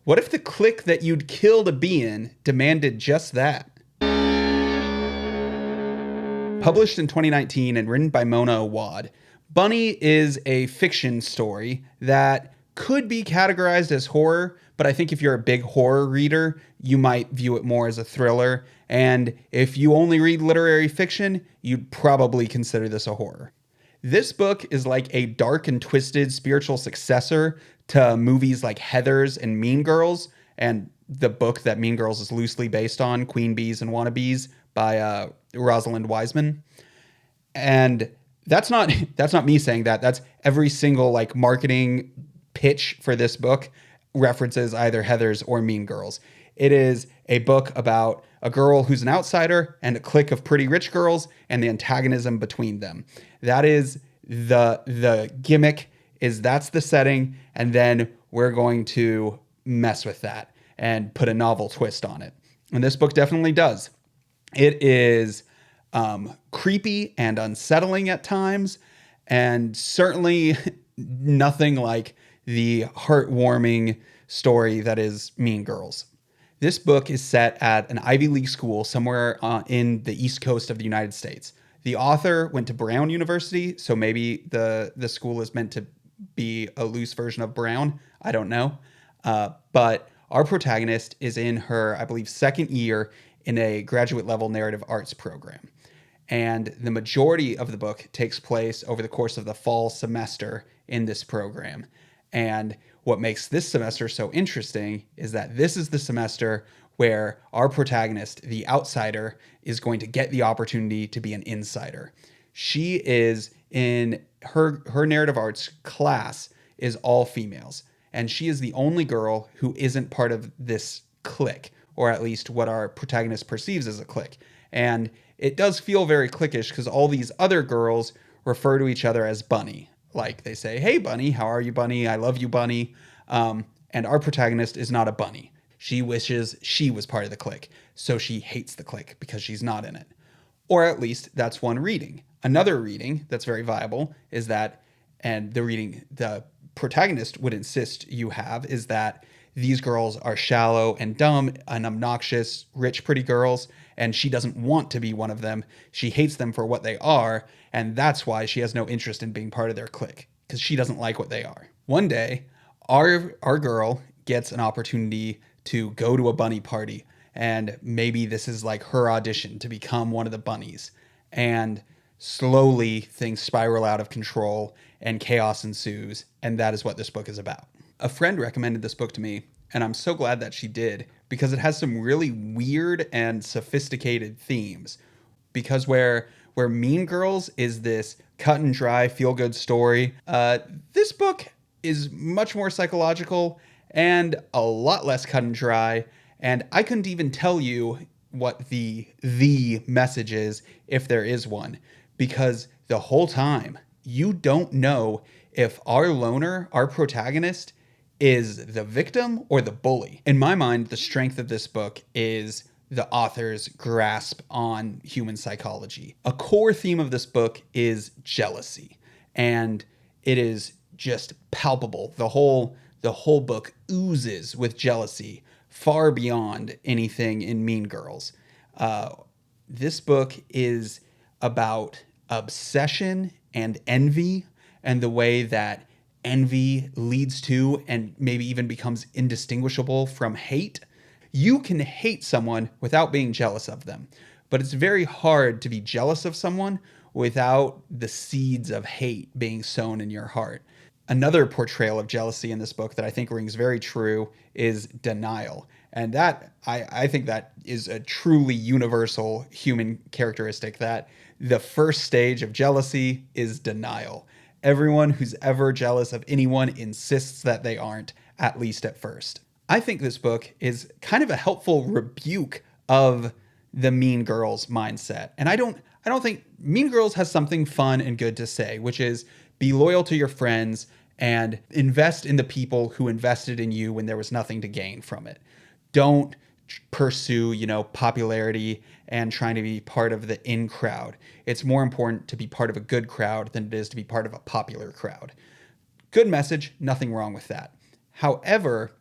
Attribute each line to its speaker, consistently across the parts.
Speaker 1: What if the clique that you'd kill to be in demanded just that? Published in 2019 and written by Mona Awad, Bunny is a fiction story that could be categorized as horror, but I think if you're a big horror reader, you might view it more as a thriller. And if you only read literary fiction, you'd probably consider this a horror. This book is like a dark and twisted spiritual successor to movies like Heathers and Mean Girls, and the book that Mean Girls is loosely based on, Queen Bees and Wannabes by Rosalind Wiseman. And that's not me saying that. That's every single like marketing pitch for this book references either Heathers or Mean Girls. It is a book about a girl who's an outsider and a clique of pretty rich girls and the antagonism between them. That is the gimmick, is that's the setting, and then we're going to mess with that and put a novel twist on it. And this book definitely does. It is creepy and unsettling at times, and certainly nothing like the heartwarming story that is Mean Girls. This book is set at an Ivy League school somewhere in the East Coast of the United States. The author went to Brown University, so maybe the school is meant to be a loose version of Brown. I don't know. But our protagonist is in her, I believe, second year in a graduate level narrative arts program. And the majority of the book takes place over the course of the fall semester in this program. And what makes this semester so interesting is that this is the semester where our protagonist, the outsider, is going to get the opportunity to be an insider. She is in her narrative arts class is all females, and she is the only girl who isn't part of this clique, or at least what our protagonist perceives as a clique. And it does feel very cliquish because all these other girls refer to each other as Bunny. Like they say, "Hey, Bunny, how are you, Bunny? I love you, Bunny." And our protagonist is not a bunny. She wishes she was part of the clique, so she hates the clique because she's not in it. Or at least that's one reading. Another reading that's very viable is that, and the reading the protagonist would insist you have, is that these girls are shallow and dumb and obnoxious, rich, pretty girls, and she doesn't want to be one of them. She hates them for what they are, and that's why she has no interest in being part of their clique, because she doesn't like what they are. One day, our girl gets an opportunity to go to a bunny party, and maybe this is like her audition to become one of the bunnies. And slowly things spiral out of control and chaos ensues, and that is what this book is about. A friend recommended this book to me, and I'm so glad that she did, because it has some really weird and sophisticated themes. Because where Mean Girls is this cut and dry feel-good story, this book is much more psychological and a lot less cut and dry, and I couldn't even tell you what the message is, if there is one, because the whole time you don't know if our loner, our protagonist, is the victim or the bully. In my mind, the strength of this book is the author's grasp on human psychology. A core theme of this book is jealousy, and it is just palpable. The whole book oozes with jealousy, far beyond anything in Mean Girls. This book is about obsession and envy, and the way that envy leads to and maybe even becomes indistinguishable from hate. You can hate someone without being jealous of them, but it's very hard to be jealous of someone without the seeds of hate being sown in your heart. Another portrayal of jealousy in this book that I think rings very true is denial. And that, I think that is a truly universal human characteristic, that the first stage of jealousy is denial. Everyone who's ever jealous of anyone insists that they aren't, at least at first. I think this book is kind of a helpful rebuke of the Mean Girls mindset. And I don't think Mean Girls has something fun and good to say, which is be loyal to your friends and invest in the people who invested in you when there was nothing to gain from it. Don't pursue, popularity and trying to be part of the in crowd. It's more important to be part of a good crowd than it is to be part of a popular crowd. Good message, nothing wrong with that. However,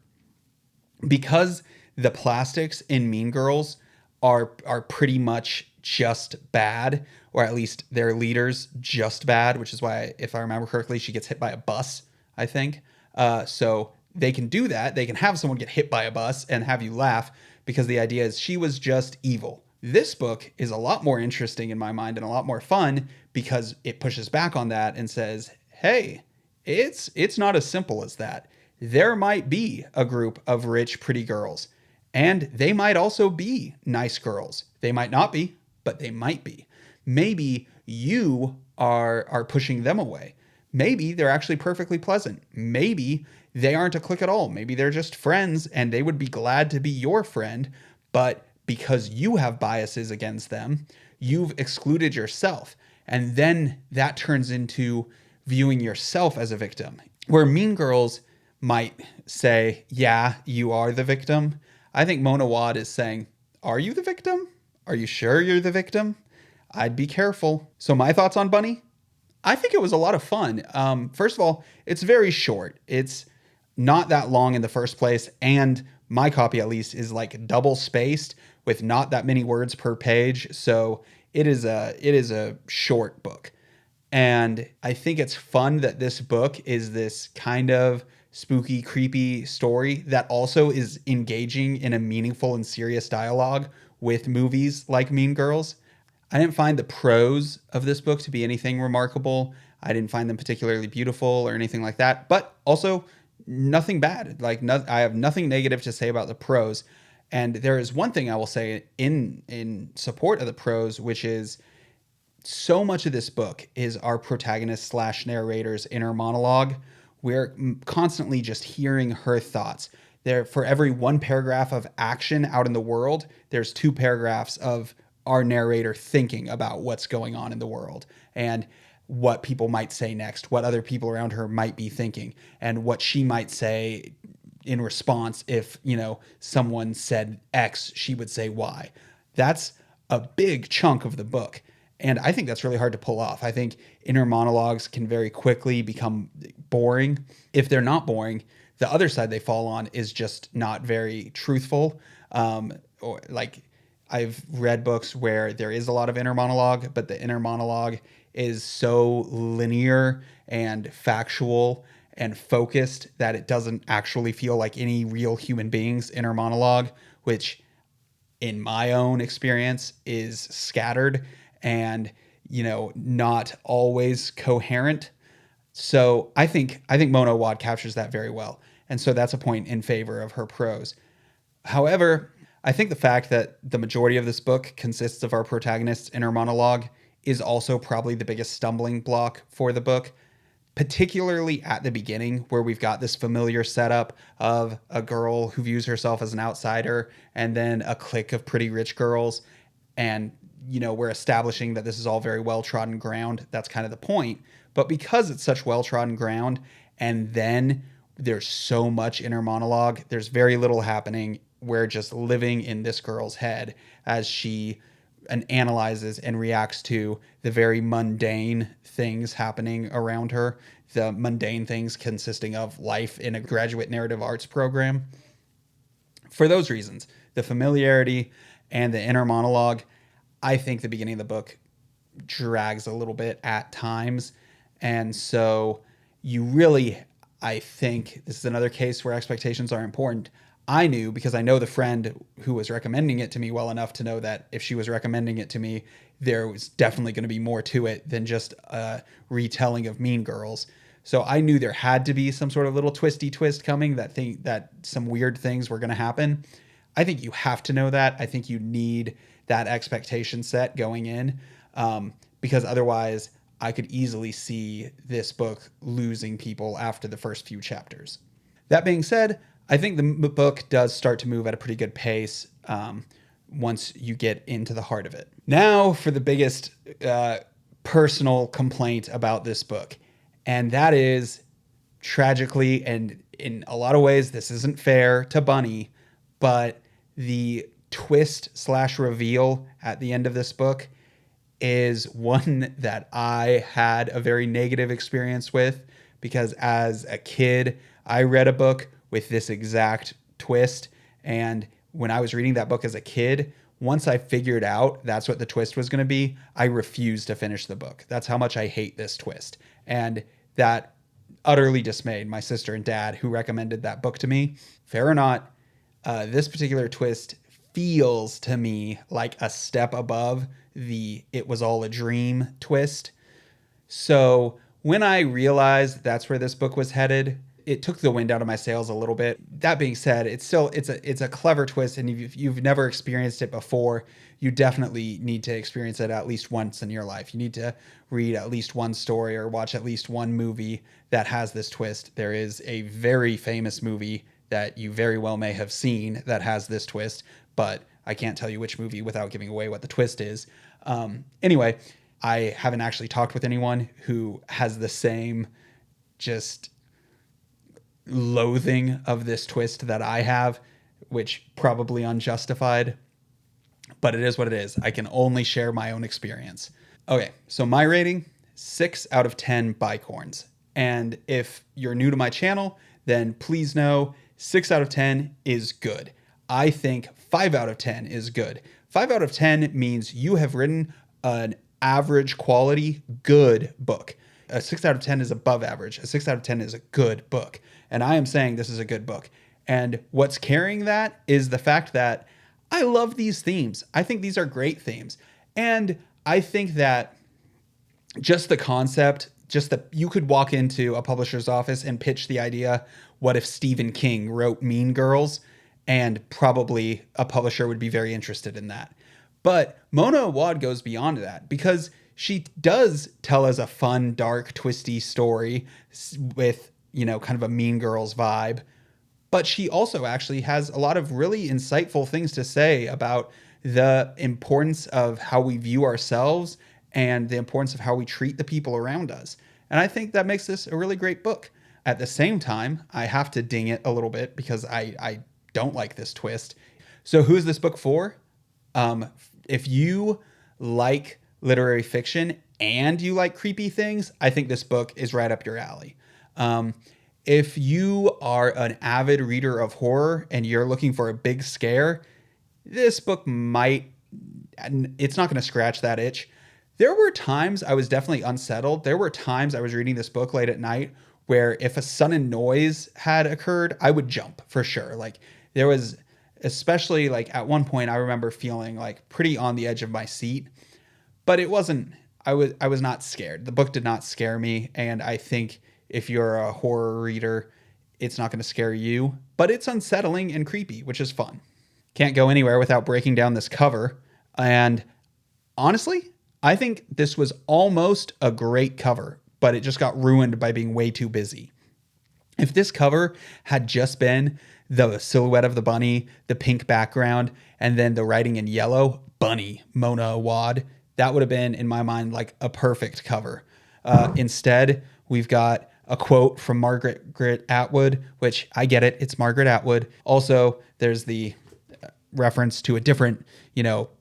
Speaker 1: because the plastics in Mean Girls are pretty much just bad, or at least their leaders just bad, which is why, if I remember correctly, she gets hit by a bus, I think. So they can do that. They can have someone get hit by a bus and have you laugh because the idea is she was just evil. This book is a lot more interesting in my mind and a lot more fun because it pushes back on that and says, "Hey, it's not as simple as that. There might be a group of rich, pretty girls, and they might also be nice girls. They might not be, but they might be. Maybe you are pushing them away. Maybe they're actually perfectly pleasant. Maybe they aren't a clique at all. Maybe they're just friends and they would be glad to be your friend, but because you have biases against them, you've excluded yourself. And then that turns into viewing yourself as a victim. Where Mean Girls might say, yeah, you are the victim, I think Mona Awad is saying, are you the victim? Are you sure you're the victim? I'd be careful. So my thoughts on Bunny? I think it was a lot of fun. First of all, it's very short. It's not that long in the first place, and my copy at least is like double spaced with not that many words per page. So it is a short book. And I think it's fun that this book is this kind of spooky, creepy story that also is engaging in a meaningful and serious dialogue with movies like Mean Girls. I didn't find the prose of this book to be anything remarkable. I didn't find them particularly beautiful or anything like that, but also nothing bad. Like no, I have nothing negative to say about the prose. And there is one thing I will say in support of the prose, which is so much of this book is our protagonist slash narrator's inner monologue. We're constantly just hearing her thoughts. There, for every one paragraph of action out in the world, there's two paragraphs of our narrator thinking about what's going on in the world and what people might say next, what other people around her might be thinking, and what she might say in response. If, someone said X, she would say Y. That's a big chunk of the book. And I think that's really hard to pull off. I think inner monologues can very quickly become boring. If they're not boring, the other side they fall on is just not very truthful. Or like I've read books where there is a lot of inner monologue, but the inner monologue is so linear and factual and focused that it doesn't actually feel like any real human being's inner monologue, which in my own experience is scattered and not always coherent. So I think Mona Awad captures that very well, and so that's a point in favor of her prose. However, I think the fact that the majority of this book consists of our protagonist's inner monologue is also probably the biggest stumbling block for the book, particularly at the beginning, where we've got this familiar setup of a girl who views herself as an outsider and then a clique of pretty rich girls. And, we're establishing that this is all very well trodden ground. That's kind of the point. But because it's such well trodden ground, and then there's so much inner monologue, there's very little happening. We're just living in this girl's head as she and analyzes and reacts to the very mundane things happening around her, the mundane things consisting of life in a graduate narrative arts program. For those reasons, the familiarity and the inner monologue, I think the beginning of the book drags a little bit at times. And so you really, I think this is another case where expectations are important. I knew because I know the friend who was recommending it to me well enough to know that if she was recommending it to me, there was definitely going to be more to it than just a retelling of Mean Girls. So I knew there had to be some sort of little twisty twist coming, that some weird things were going to happen. I think you have to know that. I think you need that expectation set going in, because otherwise I could easily see this book losing people after the first few chapters. That being said, I think the book does start to move at a pretty good pace once you get into the heart of it. Now for the biggest personal complaint about this book, and that is, tragically, and in a lot of ways this isn't fair to Bunny, but the twist slash reveal at the end of this book is one that I had a very negative experience with, because as a kid, I read a book with this exact twist And when I was reading that book as a kid, once I figured out that's what the twist was going to be, I refused to finish the book. That's how much I hate this twist. And that utterly dismayed my sister and dad, who recommended that book to me. Fair or not, this particular twist feels to me like a step above the "it was all a dream" twist. So when I realized that's where this book was headed, it took the wind out of my sails a little bit. That being said, it's a clever twist, and if you've never experienced it before, you definitely need to experience it at least once in your life. You need to read at least one story or watch at least one movie that has this twist. There is a very famous movie that you very well may have seen that has this twist, but I can't tell you which movie without giving away what the twist is. Anyway, I haven't actually talked with anyone who has the same just loathing of this twist that I have, which probably unjustified, but it is what it is. I can only share my own experience. Okay, so my rating, 6 out of 10 bicorns. And if you're new to my channel, then please know 6 out of 10 is good. I think 5 out of 10 is good. 5 out of 10 means you have written an average quality good book. A 6 out of 10 is above average. A 6 out of 10 is a good book. And I am saying this is a good book. And what's carrying that is the fact that I love these themes. I think these are great themes. And I think that just the concept, just that you could walk into a publisher's office and pitch the idea, what if Stephen King wrote Mean Girls? And probably a publisher would be very interested in that. But Mona Awad goes beyond that, because she does tell us a fun, dark, twisty story with, kind of a Mean Girls vibe. But she also actually has a lot of really insightful things to say about the importance of how we view ourselves and the importance of how we treat the people around us. And I think that makes this a really great book. At the same time, I have to ding it a little bit because I don't like this twist. So who is this book for? If you like literary fiction and you like creepy things, I think this book is right up your alley. If you are an avid reader of horror and you're looking for a big scare, this book it's not going to scratch that itch. There were times I was definitely unsettled. There were times I was reading this book late at night where if a sudden noise had occurred, I would jump for sure. Like there was, especially like at one point, I remember feeling like pretty on the edge of my seat, but it wasn't, I was not scared. The book did not scare me. And I think if you're a horror reader, it's not going to scare you, but it's unsettling and creepy, which is fun. Can't go anywhere without breaking down this cover. And honestly, I think this was almost a great cover, but it just got ruined by being way too busy. If this cover had just been the silhouette of the bunny, the pink background, and then the writing in yellow, Bunny, Mona Awad, that would have been, in my mind, like a perfect cover. Instead, we've got a quote from Margaret Atwood, which I get it. It's Margaret Atwood. Also, there's the reference to a different,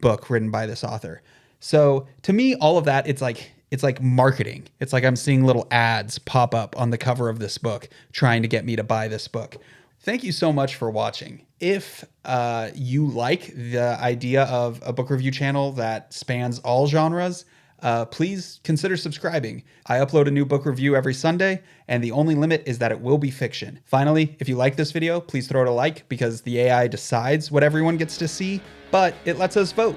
Speaker 1: book written by this author. So to me, all of that, it's like marketing. It's like I'm seeing little ads pop up on the cover of this book trying to get me to buy this book. Thank you so much for watching. If you like the idea of a book review channel that spans all genres, please consider subscribing. I upload a new book review every Sunday, and the only limit is that it will be fiction. Finally, if you like this video, please throw it a like, because the AI decides what everyone gets to see, but it lets us vote.